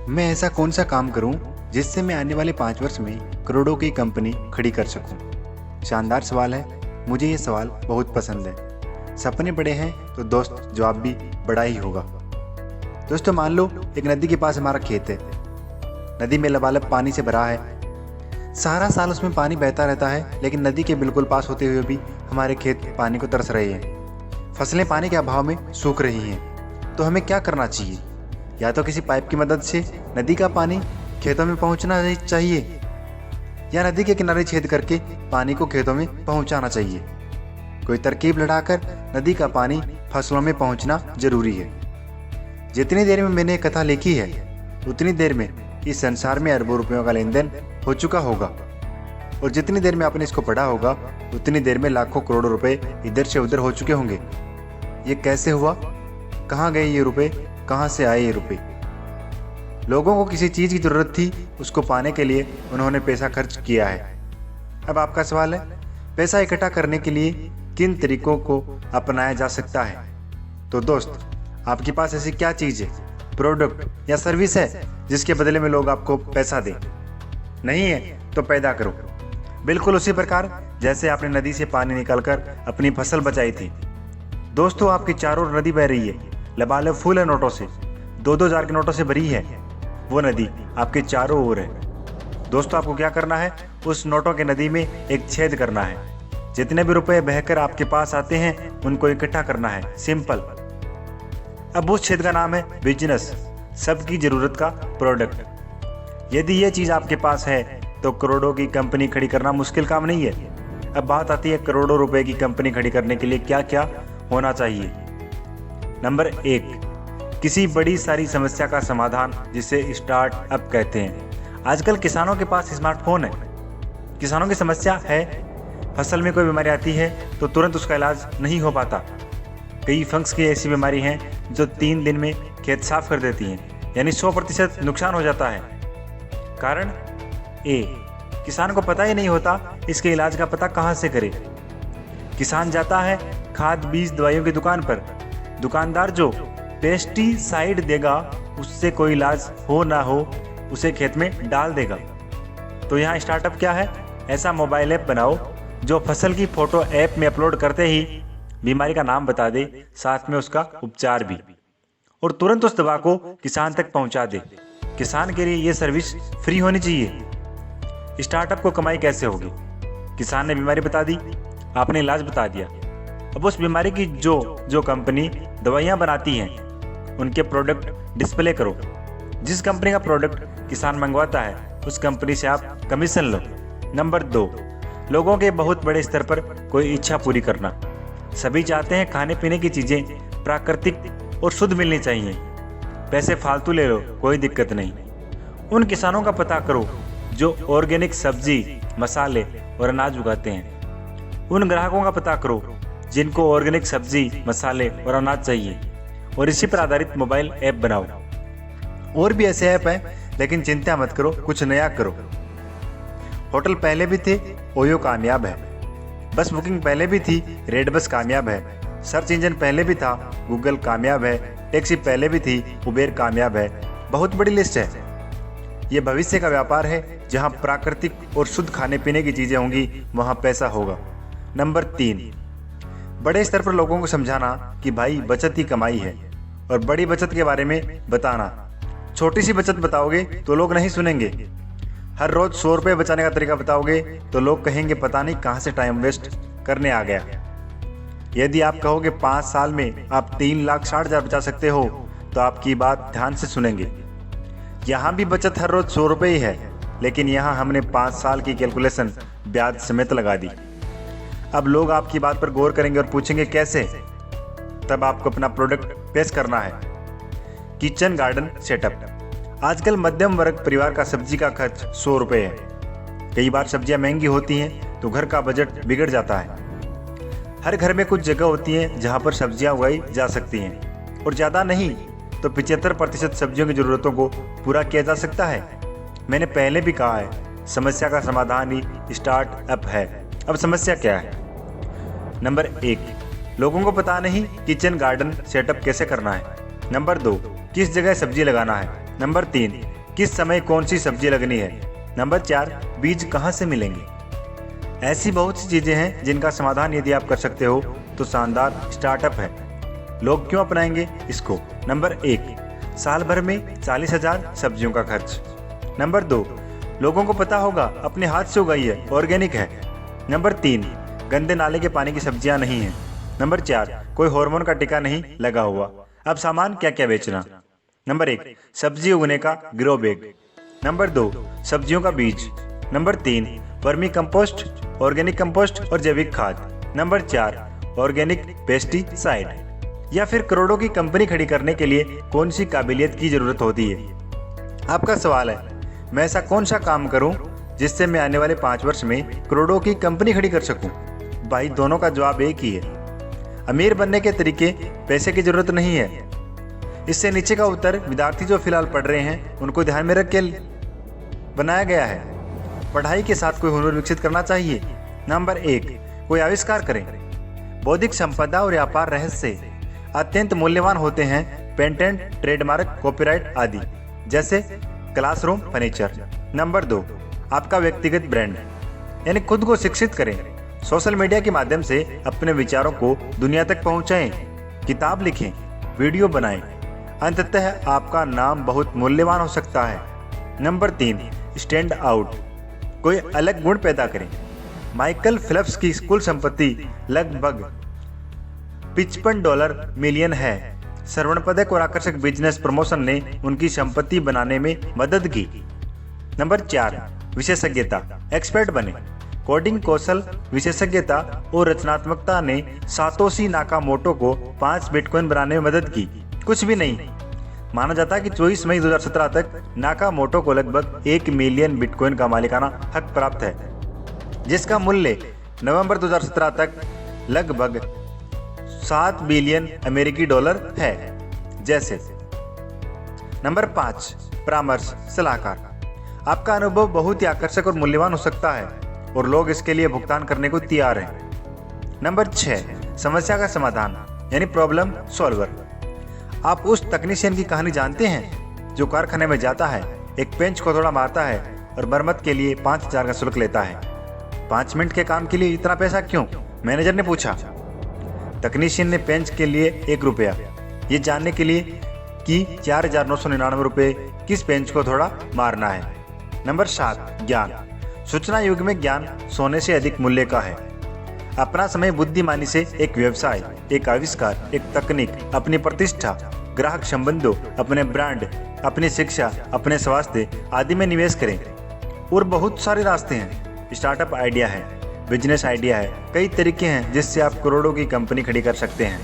मैं ऐसा कौन सा काम करूं जिससे मैं आने वाले 5 वर्ष में करोड़ों की कंपनी खड़ी कर सकूं? शानदार सवाल है। मुझे ये सवाल बहुत पसंद है। सपने बड़े हैं तो दोस्त जवाब भी बड़ा ही होगा। दोस्तों, मान लो एक नदी के पास हमारा खेत है। नदी में लबालब पानी से भरा है। सारा साल उसमें पानी बहता रहता है, लेकिन नदी के बिल्कुल पास होते हुए भी हमारे खेत पानी को तरस रहे हैं। फसलें पानी के अभाव में सूख रही हैं। तो हमें क्या करना चाहिए? या तो किसी पाइप की मदद से नदी का पानी खेतों में पहुंचना चाहिए, या नदी के किनारे छेद करके पानी को खेतों में पहुंचाना चाहिए। कोई तरकीब लड़ाकर नदी का पानी फसलों में पहुंचना जरूरी है। जितनी देर में मैंने कथा लिखी है, उतनी देर में इस संसार में अरबों रुपयों का लेन देन हो चुका होगा, और जितनी देर में आपने इसको पढ़ा होगा, उतनी देर में लाखों करोड़ों रुपए इधर से उधर हो चुके होंगे। ये कैसे हुआ? कहाँ गए ये रुपए? कहाँ से आए ये रुपए? लोगों को किसी चीज़ की ज़रूरत थी, उसको पाने के लिए उन्होंने पैसा खर्च किया है। अब आपका सवाल है, पैसा इकट्ठा करने के लिए किन तरीकों को अपनाया जा सकता है? तो दोस्त, आपके पास ऐसी क्या चीज़ है, प्रोडक्ट या सर्विस है जिसके बदले में लोग आपको पैसा दें? नहीं है तो पैदा करो। बिल्कुल उसी प्रकार जैसे आपने नदी से पानी निकालकर अपनी फसल बचाई थी। दोस्तों, आपकी चारों ओर नदी बह रही है, लबालब फूल है नोटों से, 2-2 हज़ार के नोटों से भरी है। वो नदी आपके चारों ओर है। दोस्तों, आपको क्या करना है? उस नोटों के नदी में एक छेद करना है। जितने भी रुपए बहकर आपके पास आते हैं, उनको इकट्ठा करना है। सिंपल। अब उस छेद का नाम है बिजनेस, सबकी जरूरत का प्रोडक्ट। यदि ये चीज़ आपके पास है तो करोड़ों की कंपनी खड़ी करना मुश्किल काम नहीं है। अब बात आती है करोड़ों रुपए की कंपनी खड़ी करने के लिए क्या क्या होना चाहिए। नंबर 1, किसी बड़ी सारी समस्या का समाधान, जिसे स्टार्टअप कहते हैं। आजकल किसानों के पास स्मार्टफोन है। किसानों की समस्या है, फसल में कोई बीमारी आती है तो तुरंत उसका इलाज नहीं हो पाता। कई फंगस की ऐसी बीमारी हैं जो 3 दिन में खेत साफ कर देती हैं, यानी 100% नुकसान हो जाता है। कारण ए, किसान को पता ही नहीं होता इसके इलाज का पता कहाँ से करे। किसान जाता है खाद बीज दवाइयों की दुकान पर। दुकानदार जो पेस्टिसाइड देगा, उससे कोई इलाज हो ना हो उसे खेत में डाल देगा। तो यहाँ स्टार्टअप क्या है? ऐसा मोबाइल ऐप बनाओ जो फसल की फोटो ऐप में अपलोड करते ही बीमारी का नाम बता दे, साथ में उसका उपचार भी, और तुरंत उस दवा को किसान तक पहुंचा दे। किसान के लिए ये सर्विस फ्री होनी चाहिए। स्टार्टअप को कमाई कैसे होगी? किसान ने बीमारी बता दी, आपने इलाज बता दिया। अब उस बीमारी की जो कंपनी दवाइयाँ बनाती हैं, उनके प्रोडक्ट डिस्प्ले करो। जिस कंपनी का प्रोडक्ट किसान मंगवाता है, उस कंपनी से आप कमीशन लो। नंबर 2, लोगों के बहुत बड़े स्तर पर कोई इच्छा पूरी करना। सभी चाहते हैं खाने पीने की चीज़ें प्राकृतिक और शुद्ध मिलनी चाहिए। पैसे फालतू ले लो, कोई दिक्कत नहीं। उन किसानों का पता करो जो ऑर्गेनिक सब्जी, मसाले और अनाज उगाते हैं। उन ग्राहकों का पता करो जिनको ऑर्गेनिक सब्जी, मसाले और अनाज चाहिए, और इसी पर आधारित मोबाइल ऐप बनाओ। और भी ऐसे ऐप हैं, लेकिन चिंता मत करो, कुछ नया करो। होटल पहले भी थे, ओयो कामयाब है। बस बुकिंग पहले भी थी, रेड बस कामयाब है। सर्च इंजन पहले भी था, गूगल कामयाब है। टैक्सी पहले भी थी, उबेर कामयाब है। बहुत बड़ी लिस्ट है। ये भविष्य का व्यापार है। जहाँ प्राकृतिक और शुद्ध खाने पीने की चीज़ें होंगी, वहाँ पैसा होगा। नंबर 3, बड़े स्तर पर लोगों को समझाना कि भाई बचत ही कमाई है, और बड़ी बचत के बारे में बताना। छोटी सी बचत बताओगे तो लोग नहीं सुनेंगे। हर रोज 100 रुपये बचाने का तरीका बताओगे तो लोग कहेंगे पता नहीं कहाँ से टाइम वेस्ट करने आ गया। यदि आप कहोगे 5 साल में आप 3,60,000 बचा सकते हो, तो आपकी बात ध्यान से सुनेंगे। यहाँ भी बचत हर रोज 100 रुपये ही है, लेकिन यहाँ हमने 5 साल की कैलकुलेशन ब्याज समेत लगा दी। अब लोग आपकी बात पर गौर करेंगे और पूछेंगे कैसे? तब आपको अपना प्रोडक्ट पेश करना है। Kitchen garden setup. आजकल मध्यम वर्ग परिवार का सब्जी का खर्च 100 रुपये है। कई बार सब्जियां महंगी होती हैं तो घर का बजट बिगड़ जाता है। हर घर में कुछ जगह होती है जहां पर सब्जियां उगाई जा सकती हैं, और ज़्यादा नहीं तो 75% सब्जियों की ज़रूरतों को पूरा किया जा सकता है। मैंने पहले भी कहा है, समस्या का समाधान ही स्टार्टअप है। अब समस्या क्या है? नंबर 1, लोगों को पता नहीं किचन गार्डन सेटअप कैसे करना है। नंबर 2, किस जगह सब्जी लगाना है। नंबर 3, किस समय कौन सी सब्जी लगनी है। नंबर 4, बीज कहाँ से मिलेंगे। ऐसी बहुत सी चीज़ें हैं जिनका समाधान यदि आप कर सकते हो तो शानदार स्टार्टअप है। लोग क्यों अपनाएंगे इसको। नंबर 1, साल भर में 40,000 सब्जियों का खर्च। नंबर 2, लोगों को पता होगा अपने हाथ से उगाई है, ऑर्गेनिक है। नंबर 3, गंदे नाले के पानी की सब्जियां नहीं हैं। नंबर 4, कोई हार्मोन का टीका नहीं लगा हुआ। अब सामान क्या क्या बेचना। नंबर 1, सब्जी उगने का ग्रो बैग। नंबर 2, सब्जियों का बीज। Number 3, vermi compost, organic compost और जैविक खाद। Number 4, organic pesticide. या फिर करोड़ों की कंपनी खड़ी करने के लिए कौन सी काबिलियत की जरूरत होती है। आपका सवाल है, मैं ऐसा कौन सा काम करूं जिससे मैं आने वाले 5 वर्ष में करोड़ों की कंपनी खड़ी कर सकूं। भाई, दोनों का जवाब एक ही है। अमीर बनने के तरीके पैसे की जरूरत नहीं है। इससे नीचे का उत्तर विद्यार्थी जो फिलहाल पढ़ रहे हैं उनको ध्यान में रख के बनाया गया है। पढ़ाई के साथ कोई हुनर विकसित करना चाहिए। नंबर 1, कोई आविष्कार करें। बौद्धिक संपदा और व्यापार रहस्य अत्यंत मूल्यवान होते हैं। पेटेंट, ट्रेडमार्क, कॉपीराइट आदि, जैसे क्लासरूम फर्नीचर। नंबर 2, आपका व्यक्तिगत ब्रांड, यानी खुद को शिक्षित करें। सोशल मीडिया के माध्यम से अपने विचारों को दुनिया तक पहुंचाएं। किताब लिखें, वीडियो बनाएं। अंततः आपका नाम बहुत मूल्यवान हो सकता है। नंबर 3, स्टैंड आउट, कोई अलग गुण पैदा करें। माइकल फिलिप्स की कुल संपत्ति लगभग $55 मिलियन है। स्वर्ण पदक और आकर्षक बिजनेस प्रमोशन ने उनकी संपत्ति बनाने में मदद की। नंबर 4, विशेषज्ञता, एक्सपर्ट बने। कोडिंग कौशल, विशेषज्ञता और रचनात्मकता ने सातोशी नाकामोटो को 5 बिटकॉइन बनाने में मदद की। कुछ भी नहीं। माना जाता है कि 24 मई 2017 तक नाकामोटो को लगभग 1 मिलियन बिटकॉइन का मालिकाना हक प्राप्त है, जिसका मूल्य नवंबर 2017 तक लगभग 7 बिलियन अमेरिकी डॉलर है। जैसे नंबर 5, परामर्श, सलाहकार। आपका अनुभव बहुत ही आकर्षक और मूल्यवान हो सकता है और लोग इसके लिए भुगतान करने को तैयार हैं। नंबर 6, समस्या का समाधान, यानी प्रॉब्लम सॉल्वर। आप उस तकनीशियन की कहानी जानते हैं जो कारखाने में जाता है, एक पेंच को थोड़ा मारता है और मरम्मत के लिए 5,000 का शुल्क लेता है। 5 मिनट के काम के लिए इतना पैसा क्यों, मैनेजर ने पूछा। तकनीशियन ने पेंच के लिए 1 रुपया, ये जानने के लिए कि 4,999 रुपये किस पेंच को थोड़ा मारना है। नंबर 7, ज्ञान। सूचना युग में ज्ञान सोने से अधिक मूल्य का है। अपना समय बुद्धिमानी से एक व्यवसाय, एक आविष्कार, एक तकनीक, अपनी प्रतिष्ठा, ग्राहक संबंधों, अपने ब्रांड, अपनी शिक्षा, अपने स्वास्थ्य आदि में निवेश करें। और बहुत सारे रास्ते हैं। स्टार्टअप आइडिया है, बिजनेस आइडिया है, कई तरीके हैं जिससे आप करोड़ों की कंपनी खड़ी कर सकते हैं।